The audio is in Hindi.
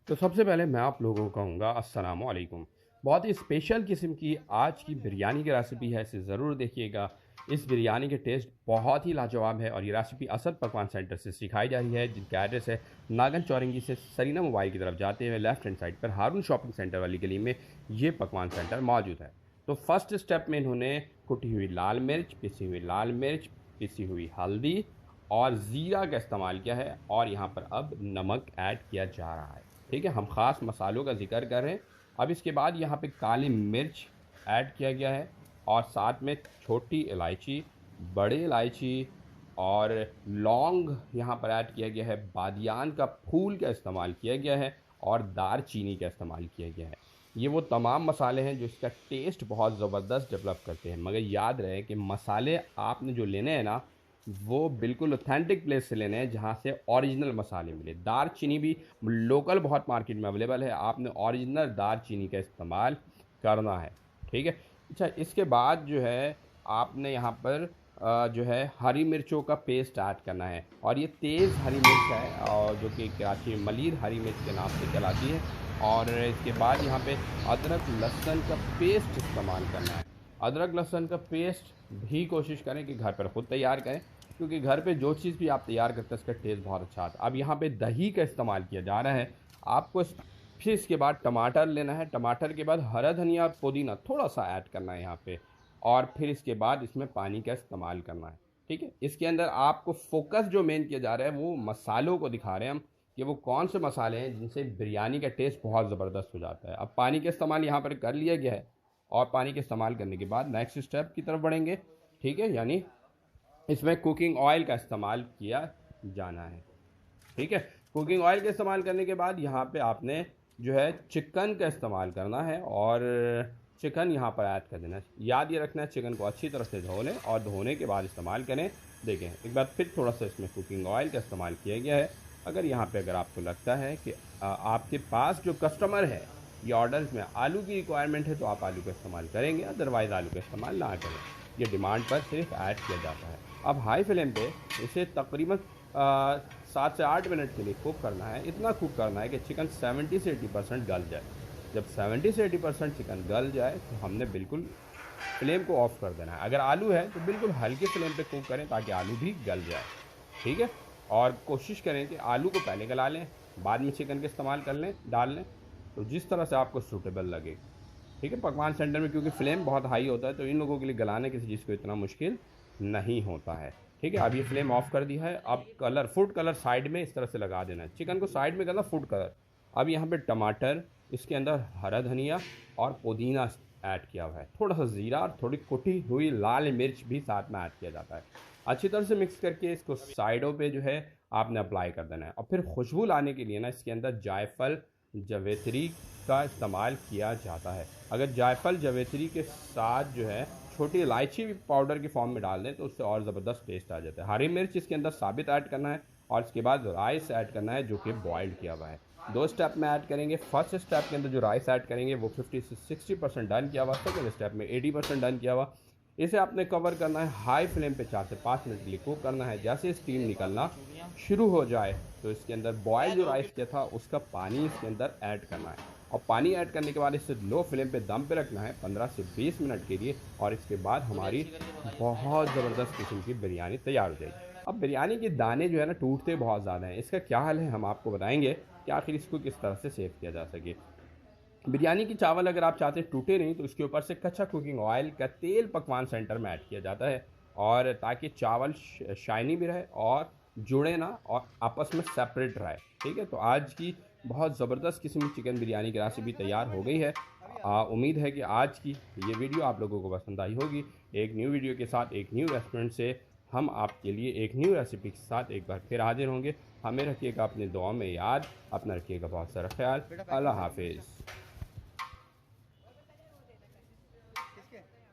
तो सबसे पहले मैं आप लोगों को कहूँगा अस्सलाम वालेकुम। बहुत ही स्पेशल किस्म की आज की बिरयानी की रेसिपी है, इसे ज़रूर देखिएगा। इस बिरयानी के टेस्ट बहुत ही लाजवाब है और ये रेसिपी असद पकवान सेंटर से सिखाई जा रही है, जिनका एड्रेस है नागन चौरंगी से सरीना मोबाइल की तरफ जाते हुए लेफ्ट हैंड साइड पर हारून शॉपिंग सेंटर वाली गली में ये पकवान सेंटर मौजूद है। तो फर्स्ट स्टेप में इन्होंने कुटी हुई लाल मिर्च, पिसी हुई लाल मिर्च, पिसी हुई हल्दी और ज़ीरा का इस्तेमाल किया है और यहाँ पर अब नमक ऐड किया जा रहा है। ठीक है, हम ख़ास मसालों का ज़िक्र कर रहे हैं। अब इसके बाद यहाँ पे काली मिर्च ऐड किया गया है और साथ में छोटी इलायची, बड़ी इलायची और लौंग यहाँ पर ऐड किया गया है। बादियान का फूल का इस्तेमाल किया गया है और दार चीनी का इस्तेमाल किया गया है। ये वो तमाम मसाले हैं जो इसका टेस्ट बहुत ज़बरदस्त डेवलप करते हैं। मगर याद रहे कि मसाले आपने जो लेने हैं ना, वो बिल्कुल ऑथेंटिक प्लेस से लेने हैं जहाँ से ओरिजिनल मसाले मिले। दार चीनी भी लोकल बहुत मार्केट में अवेलेबल है, आपने ओरिजिनल दार चीनी का इस्तेमाल करना है। ठीक है। अच्छा, इसके बाद जो है आपने यहाँ पर जो है हरी मिर्चों का पेस्ट ऐड करना है और ये तेज़ हरी मिर्च है और जो कि कराची में मलिर हरी मिर्च के नाम से कहलाती है। और इसके बाद यहाँ पे अदरक लहसुन का पेस्ट इस्तेमाल करना है। अदरक लहसुन का पेस्ट भी कोशिश करें कि घर पर ख़ुद तैयार करें, क्योंकि घर पे जो चीज़ भी आप तैयार करते हैं उसका टेस्ट बहुत अच्छा आता है। अब यहाँ पे दही का इस्तेमाल किया जा रहा है। आपको फिर इसके बाद टमाटर लेना है, टमाटर के बाद हरा धनिया पुदीना थोड़ा सा ऐड करना है यहाँ पे और फिर इसके बाद इसमें पानी का इस्तेमाल करना है। ठीक है, इसके अंदर आपको फोकस जो मेन किया जा रहा है वो मसालों को दिखा रहे हैं हम कि वो कौन से मसाले हैं जिनसे बिरयानी का टेस्ट बहुत ज़बरदस्त हो जाता है। अब पानी का इस्तेमाल यहाँ पर कर लिया गया है और पानी के इस्तेमाल करने के बाद नेक्स्ट स्टेप की तरफ बढ़ेंगे। ठीक है, यानी इसमें कुकिंग ऑयल का इस्तेमाल किया जाना है। ठीक है, कुकिंग ऑयल का इस्तेमाल करने के बाद यहाँ पे आपने जो है चिकन का इस्तेमाल करना है और चिकन यहाँ पर ऐड कर देना है। याद ये रखना है चिकन को अच्छी तरह से धो लें और धोने के बाद इस्तेमाल करें। देखें एक बार फिर थोड़ा सा इसमें कुकिंग ऑयल का इस्तेमाल किया गया है। अगर आपको लगता है कि आपके पास जो कस्टमर है ये ऑर्डर्स में आलू की रिक्वायरमेंट है तो आप आलू का इस्तेमाल करेंगे, अदरवाइज़ आलू का इस्तेमाल ना करें। ये डिमांड पर सिर्फ ऐड किया जाता है। अब हाई फ्लेम पे इसे तकरीबन 7 से 8 मिनट के लिए कुक करना है। इतना कुक करना है कि चिकन 70 से 80% गल जाए। जब 70 से 80% चिकन गल जाए तो हमने बिल्कुल फ्लेम को ऑफ कर देना है। अगर आलू है तो बिल्कुल हल्के फ्लेम पे कुक करें ताकि आलू भी गल जाए। ठीक है, और कोशिश करें कि आलू को पहले गला लें, बाद में चिकन का इस्तेमाल कर लें, डाल लें, तो जिस तरह से आपको सूटेबल लगे। ठीक है, पकवान सेंटर में क्योंकि फ्लेम बहुत हाई होता है तो इन लोगों के लिए गलाने किसी चीज़ को इतना मुश्किल नहीं होता है। ठीक है, अब ये फ्लेम ऑफ कर दिया है। अब कलर, फूड कलर साइड में इस तरह से लगा देना है। चिकन को साइड में करना फूड कलर। अब यहाँ पे टमाटर, इसके अंदर हरा धनिया और पुदीना ऐड किया हुआ है। थोड़ा सा ज़ीरा और थोड़ी कुटी हुई लाल मिर्च भी साथ में ऐड किया जाता है। अच्छी तरह से मिक्स करके इसको साइडों पे जो है आपने अप्लाई कर देना है। और फिर खुशबू लाने के लिए ना इसके अंदर जायफल जवेत्री का इस्तेमाल किया जाता है। अगर जायफल जवेत्री के साथ जो है छोटी इलायची भी पाउडर की फॉर्म में डाल दें तो उससे और ज़बरदस्त टेस्ट आ जाता है। हरी मिर्च इसके अंदर साबित ऐड करना है और इसके बाद राइस ऐड करना है जो कि बॉइल्ड किया हुआ है। 2 स्टेप में ऐड करेंगे। फर्स्ट स्टेप के अंदर जो राइस ऐड करेंगे वो 50 से 60% डन किया हुआ, सेकेंड स्टेप में 80% डन किया हुआ। इसे आपने कवर करना है हाई फ्लेम पे 4 से 5 मिनट के लिए कुक करना है। जैसे स्टीम निकलना शुरू हो जाए तो इसके अंदर बॉयल जो राइस किया था उसका पानी इसके अंदर ऐड करना है और पानी ऐड करने के बाद इसे लो फ्लेम पे दम पे रखना है 15 से 20 मिनट के लिए और इसके बाद हमारी बहुत ज़बरदस्त किस्म की बिरयानी तैयार हो जाएगी। अब बिरयानी के दाने जो है ना टूटते बहुत ज़्यादा हैं, इसका क्या हाल है हम आपको बताएंगे कि आखिर इसको किस तरह से सेव किया जा सके। बिरयानी की चावल अगर आप चाहते हैं टूटे नहीं तो इसके ऊपर से कच्चा कुकिंग ऑयल का तेल पकवान सेंटर में ऐड किया जाता है और ताकि चावल शाइनी भी रहे और जुड़े ना और आपस में सेपरेट रहे। ठीक है, तो आज की बहुत ज़बरदस्त किस्म की चिकन बिरयानी की रेसिपी तैयार हो गई है। उम्मीद है कि आज की ये वीडियो आप लोगों को पसंद आई होगी। एक न्यू वीडियो के साथ एक न्यू रेस्टोरेंट से हम आपके लिए एक न्यू रेसिपी के साथ एक बार फिर हाजिर होंगे। हमें रखिएगा अपनी दुआ में याद, अपना रखिएगा बहुत सारा ख्याल। अल्लाह हाफिज़।